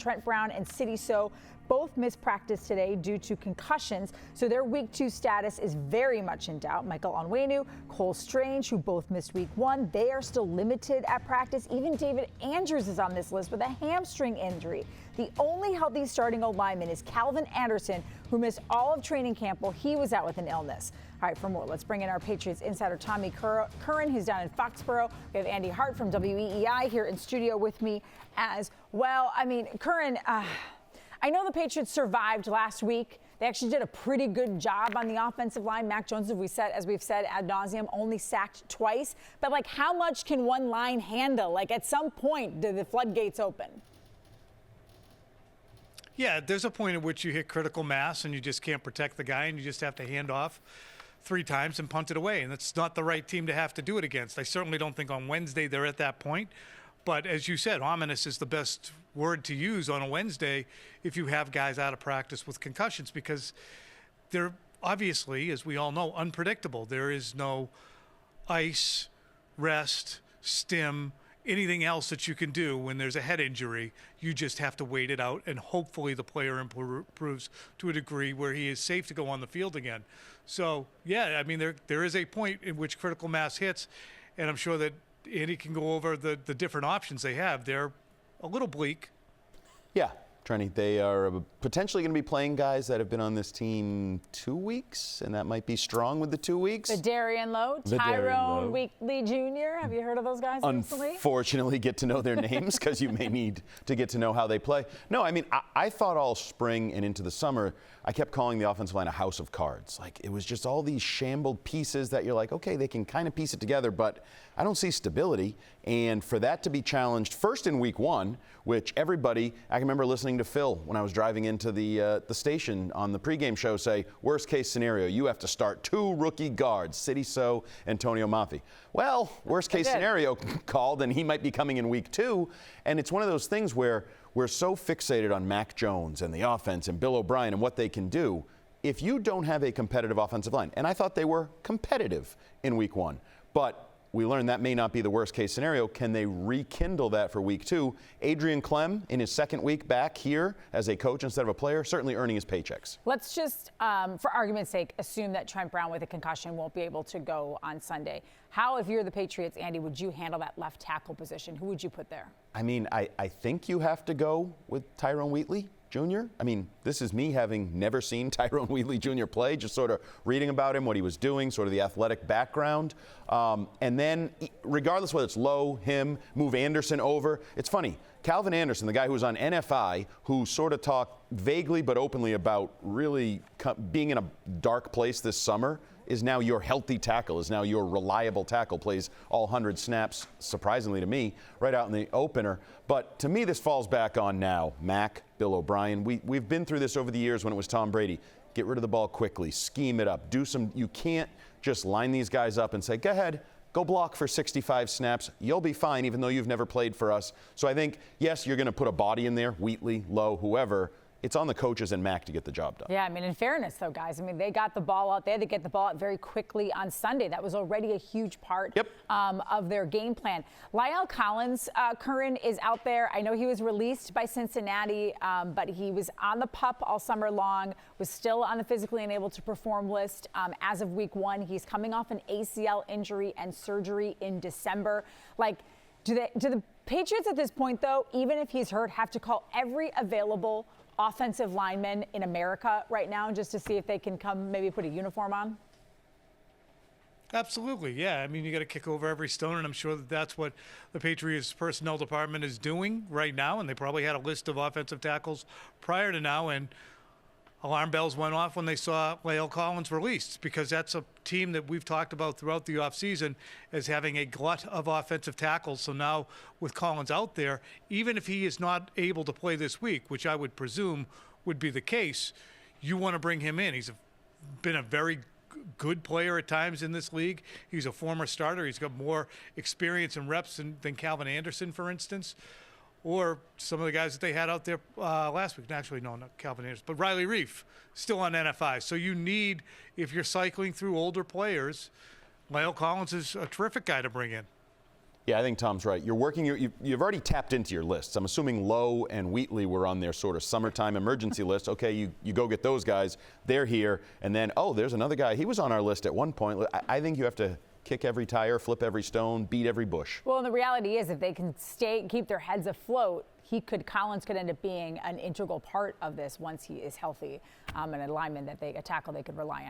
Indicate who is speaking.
Speaker 1: Trent Brown and So both missed practice today due to concussions, so their Week 2 status is very much in doubt. Michael Onwenu, Cole Strange, who both missed Week 1, they are still limited at practice. Even David Andrews is on this list with a hamstring injury. The only healthy starting O-lineman is Calvin Anderson, who missed all of training camp while he was out with an illness. All right, for more, let's bring in our Patriots insider Tommy Curran, who's down in Foxborough. We have Andy Hart from WEEI here in studio with me as well. I mean, Curran, I know the Patriots survived last week. They actually did a pretty good job on the offensive line. Mac Jones, as we've said ad nauseum, only sacked twice. But, like, how much can one line handle? Like, at some point, do the floodgates open?
Speaker 2: Yeah, there's a point at which you hit critical mass and you just can't protect the guy and you just have to hand off 3 times and punt it away. And that's not the right team to have to do it against. I certainly don't think on Wednesday they're at that point. But as you said, ominous is the best word to use on a Wednesday if you have guys out of practice with concussions, because they're obviously, as we all know, unpredictable. There is no ice, rest, stim, anything else that you can do when there's a head injury. You just have to wait it out, and hopefully the player improves to a degree where he is safe to go on the field again. So, yeah, I mean, there is a point in which critical mass hits, and I'm sure that Andy can go over the different options they have. They're a little bleak.
Speaker 3: Yeah, Trenni, they are potentially going to be playing guys that have been on this team 2 weeks, and that might be strong with the 2 weeks.
Speaker 1: Darian Lowe, Tyrone Wheatley Jr. Have you heard of those guys recently?
Speaker 3: Unfortunately, get to know their names because you may need to get to know how they play. No, I mean, I thought all spring and into the summer, I kept calling the offensive line a house of cards. Like, it was just all these shambled pieces that you're like, okay, they can kind of piece it together, but I don't see stability. And for that to be challenged first in Week 1, which everybody, I can remember listening to Phil when I was driving into the station on the pregame show say, worst case scenario, you have to start 2 rookie guards, So, Antonio Mafi. Well, worst case scenario called, and he might be coming in Week 2. And it's one of those things where we're so fixated on Mac Jones and the offense and Bill O'Brien and what they can do. If you don't have a competitive offensive line, and I thought they were competitive in Week 1, but we learned that may not be the worst case scenario. Can they rekindle that for Week 2? Adrian Clem, in his second week back here as a coach instead of a player, certainly earning his paychecks.
Speaker 1: Let's just, for argument's sake, assume that Trent Brown with a concussion won't be able to go on Sunday. How, if you're the Patriots, Andy, would you handle that left tackle position? Who would you put there?
Speaker 3: I mean, I think you have to go with Tyrone Wheatley Jr. I mean, this is me having never seen Tyrone Wheatley Jr. play, just sort of reading about him, what he was doing, sort of the athletic background. And then, regardless whether it's Lowe, him, move Anderson over. It's funny, Calvin Anderson, the guy who was on NFI, who sort of talked vaguely but openly about really being in a dark place this summer, is now your healthy tackle, is now your reliable tackle, plays all 100 snaps, surprisingly to me, right out in the opener. But to me, this falls back on now Mac, Bill O'Brien. We've been through this over the years when it was Tom Brady. Get rid of the ball quickly, scheme it up, do some. You can't just line these guys up and say, go ahead, go block for 65 snaps. You'll be fine, even though you've never played for us. So I think, yes, you're going to put a body in there, Wheatley, Lowe, whoever. It's on the coaches and Mac to get the job done.
Speaker 1: Yeah, I mean, in fairness, though, guys, I mean, they got the ball out. They had to get the ball out very quickly on Sunday. That was already a huge part of their game plan. La'el Collins, Curran, is out there. I know he was released by Cincinnati, but he was on the PUP all summer long, was still on the physically unable to perform list as of Week 1. He's coming off an ACL injury and surgery in December. Like, do the Patriots at this point, though, even if he's hurt, have to call every available offensive linemen in America right now just to see if they can come maybe put a uniform on?
Speaker 2: Absolutely, yeah. I mean, you got to kick over every stone, and I'm sure that that's what the Patriots personnel department is doing right now, and they probably had a list of offensive tackles prior to now, and alarm bells went off when they saw La'el Collins released, because that's a team that we've talked about throughout the offseason as having a glut of offensive tackles. So now with Collins out there, even if he is not able to play this week, which I would presume would be the case, you want to bring him in. He's been a very good player at times in this league. He's a former starter. He's got more experience and reps than Calvin Anderson, for instance, or some of the guys that they had out there last week. Actually, no, not Calvin Anderson, but Riley Reif, still on NFI. So you need, if you're cycling through older players, La'el Collins is a terrific guy to bring in.
Speaker 3: Yeah, I think Tom's right. You're working. You've already tapped into your lists. I'm assuming Lowe and Wheatley were on their sort of summertime emergency list. Okay, you go get those guys. They're here, and then there's another guy. He was on our list at one point. I think you have to kick every tire, flip every stone, beat every bush.
Speaker 1: Well, and the reality is, if they can keep their heads afloat, Collins could end up being an integral part of this once he is healthy, and a lineman a tackle they could rely on.